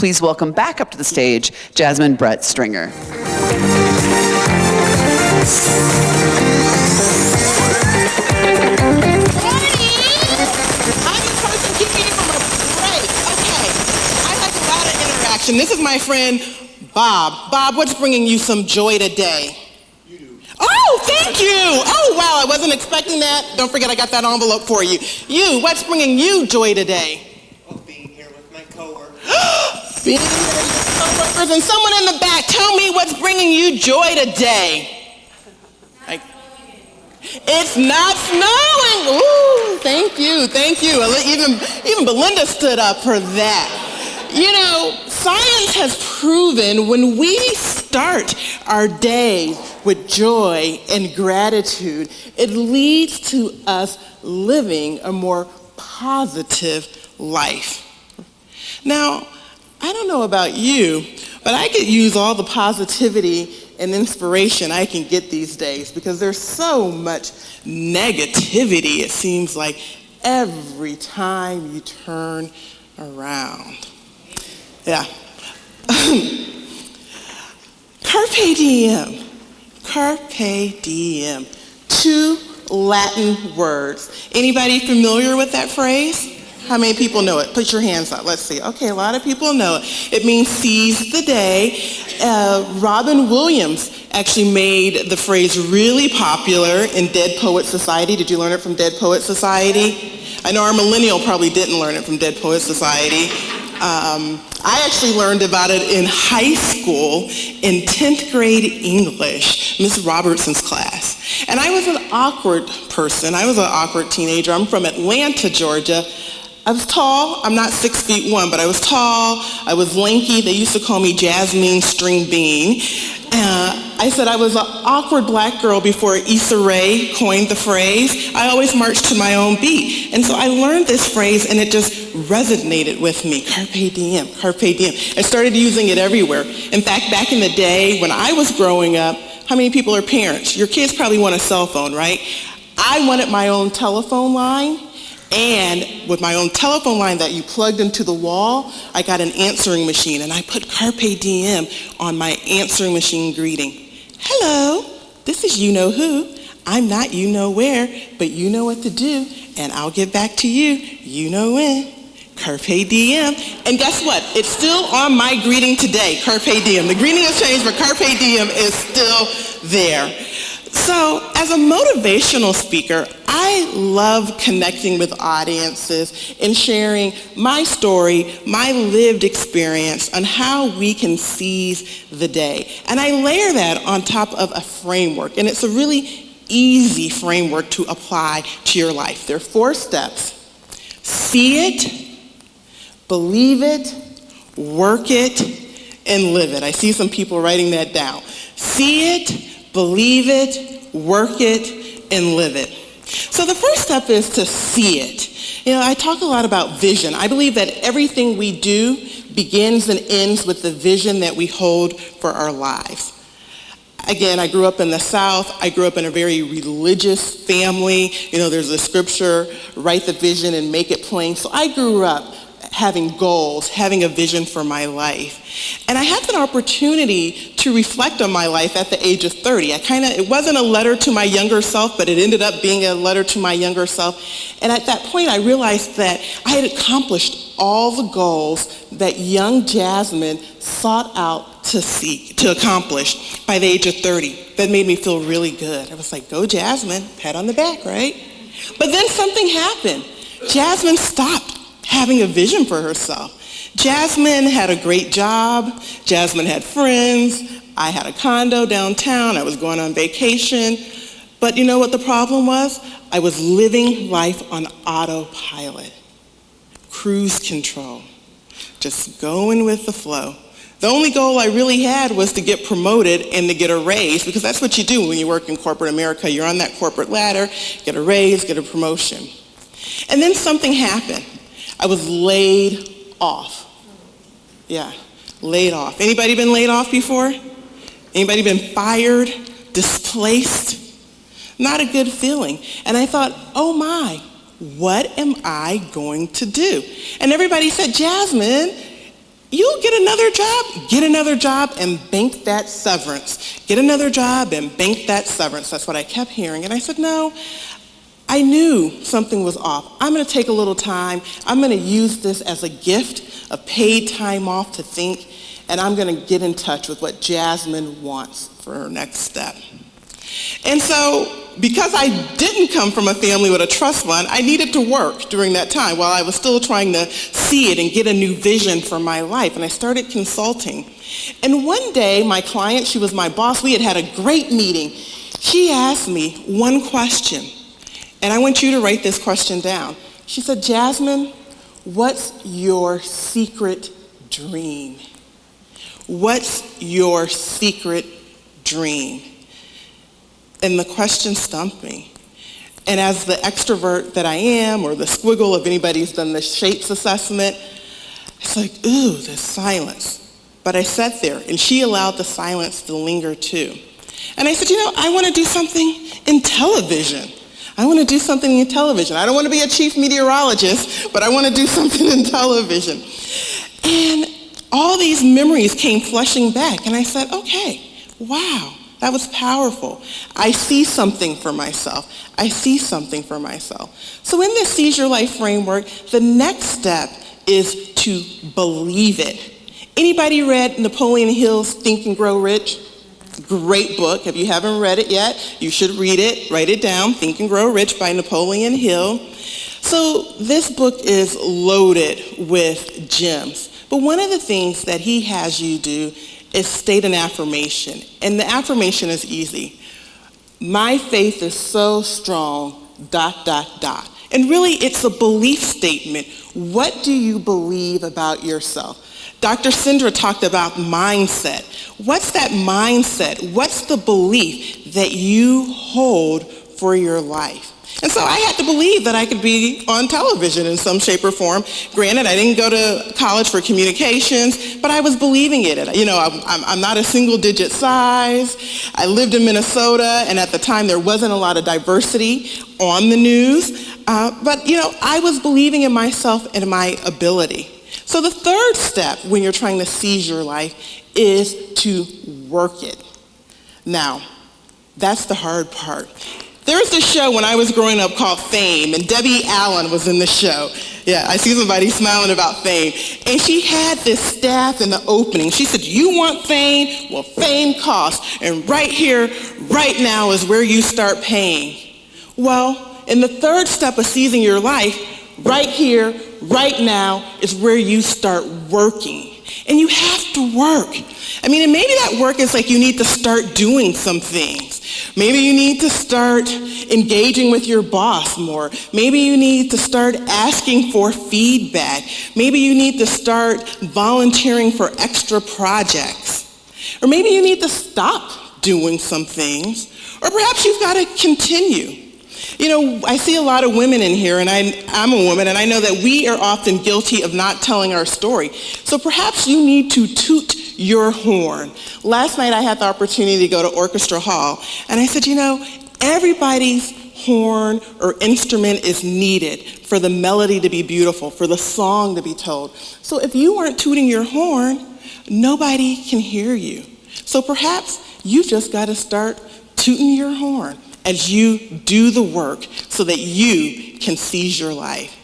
please welcome back up to the stage, Jasmine Brett Stringer. This is my friend, Bob. Bob, what's bringing you some joy today? You do. Oh, thank you. Oh, wow, I wasn't expecting that. Don't forget I got that envelope for you. You, what's bringing you joy today? Oh, being here with my coworkers. Being here with your coworkers and someone in the back. Tell me what's bringing you joy today. It's not snowing. Ooh, thank you, thank you. Even Belinda stood up for that. You know, science has proven when we start our day with joy and gratitude, it leads to us living a more positive life. Now, I don't know about you, but I could use all the positivity and inspiration I can get these days because there's so much negativity, it seems like, every time you turn around. Yeah. Carpe diem. Carpe diem. 2 Latin words. Anybody familiar with that phrase? How many people know it? Put your hands up. Let's see. Okay, a lot of people know it. It means seize the day. Robin Williams actually made the phrase really popular in Dead Poet Society. Did you learn it from Dead Poet Society? I know our millennial probably didn't learn it from Dead Poet Society. I actually learned about it in high school in 10th grade English, Miss Robertson's class. And I was an awkward person. I was an awkward teenager. I'm from Atlanta, Georgia. I was tall. I'm not 6'1", but I was tall. I was lanky. They used to call me Jasmine String Bean. I said I was an awkward black girl before Issa Rae coined the phrase. I always marched to my own beat. And so I learned this phrase and it just resonated with me. Carpe diem, carpe diem. I started using it everywhere. In fact, back in the day when I was growing up, how many people are parents? Your kids probably want a cell phone, right? I wanted my own telephone line. And with my own telephone line that you plugged into the wall, I got an answering machine, and I put Carpe Diem on my answering machine greeting. Hello, this is you-know-who. I'm not you-know-where, but you know what to do, and I'll get back to you, you-know-when. Carpe Diem. And guess what? It's still on my greeting today, Carpe Diem. The greeting has changed, but Carpe Diem is still there. So as a motivational speaker, I love connecting with audiences and sharing my story, my lived experience on how we can seize the day. And I layer that on top of a framework, and it's a really easy framework to apply to your life. There are 4 steps. See it, believe it, work it, and live it. I see some people writing that down. See it, believe it, work it, and live it. So the first step is to see it. You know, I talk a lot about vision. I believe that everything we do begins and ends with the vision that we hold for our lives. Again, I grew up in the South. I grew up in a very religious family. You know, there's a scripture, write the vision and make it plain. So I grew up having goals, having a vision for my life. And I had an opportunity to reflect on my life at the age of 30. It wasn't a letter to my younger self, but it ended up being a letter to my younger self. And at that point, I realized that I had accomplished all the goals that young Jasmine sought out to accomplish by the age of 30. That made me feel really good. I was like, go Jasmine, pat on the back, right? But then something happened. Jasmine stopped having a vision for herself. Jasmine had a great job. Jasmine had friends. I had a condo downtown. I was going on vacation. But you know what the problem was? I was living life on autopilot. Cruise control. Just going with the flow. The only goal I really had was to get promoted and to get a raise, because that's what you do when you work in corporate America. You're on that corporate ladder, get a raise, get a promotion. And then something happened. I was laid off. Yeah, laid off. Anybody been laid off before? Anybody been fired, displaced? Not a good feeling. And I thought, oh my, what am I going to do? And everybody said, Jasmine, you'll get another job and bank that severance. Get another job and bank that severance. That's what I kept hearing. And I said, no, I knew something was off. I'm going to take a little time. I'm going to use this as a gift, a paid time off to think, and I'm going to get in touch with what Jasmine wants for her next step. And so, because I didn't come from a family with a trust fund, I needed to work during that time while I was still trying to see it and get a new vision for my life. And I started consulting. And one day, my client, she was my boss, we had a great meeting. She asked me one question, and I want you to write this question down. She said, Jasmine, what's your secret dream? What's your secret dream? And the question stumped me. And as the extrovert that I am, or the squiggle, if anybody's done the shapes assessment, it's like, ooh, there's silence. But I sat there, and she allowed the silence to linger too. And I said, I want to do something in television. I want to do something in television. I don't want to be a chief meteorologist, but I want to do something in television. And all these memories came flushing back, and I said, okay, wow. That was powerful. I see something for myself. I see something for myself. So in this Seize Your Life framework, the next step is to believe it. Anybody read Napoleon Hill's Think and Grow Rich? Great book. If you haven't read it yet, you should read it. Write it down, Think and Grow Rich by Napoleon Hill. So this book is loaded with gems. But one of the things that he has you do is state an affirmation. And the affirmation is easy. My faith is so strong, ... And really, it's a belief statement. What do you believe about yourself? Dr. Sindra talked about mindset. What's that mindset? What's the belief that you hold for your life? And so I had to believe that I could be on television in some shape or form. Granted, I didn't go to college for communications, but I was believing it. I'm not a single digit size. I lived in Minnesota, and at the time there wasn't a lot of diversity on the news. But I was believing in myself and my ability. So the third step when you're trying to seize your life is to work it. Now, that's the hard part. There was this show when I was growing up called Fame, and Debbie Allen was in the show. Yeah, I see somebody smiling about Fame. And she had this staff in the opening. She said, you want fame? Well, fame costs. And right here, right now is where you start paying. Well, in the third step of seizing your life, right here, right now is where you start working. And you have to work. And maybe that work is like you need to start doing some things. Maybe you need to start engaging with your boss more. Maybe you need to start asking for feedback. Maybe you need to start volunteering for extra projects. Or maybe you need to stop doing some things. Or perhaps you've got to continue. I see a lot of women in here, and I'm a woman, and I know that we are often guilty of not telling our story. So perhaps you need to toot your horn. Last night I had the opportunity to go to Orchestra Hall, and I said, everybody's horn or instrument is needed for the melody to be beautiful, for the song to be told. So if you weren't tooting your horn, nobody can hear you. So perhaps you just got to start tooting your horn as you do the work so that you can seize your life.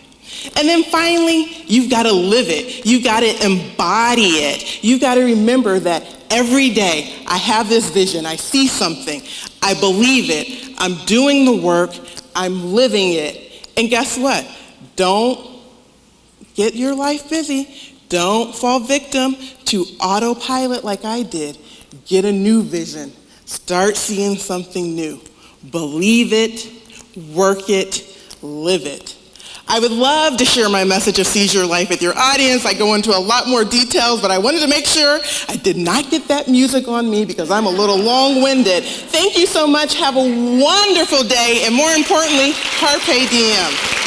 And then finally, you've got to live it. You've got to embody it. You've got to remember that every day I have this vision. I see something. I believe it. I'm doing the work. I'm living it. And guess what? Don't get your life busy. Don't fall victim to autopilot like I did. Get a new vision. Start seeing something new. Believe it, work it, live it. I would love to share my message of Seize Your Life with your audience. I go into a lot more details, but I wanted to make sure I did not get that music on me because I'm a little long-winded. Thank you so much. Have a wonderful day, and more importantly, Carpe Diem.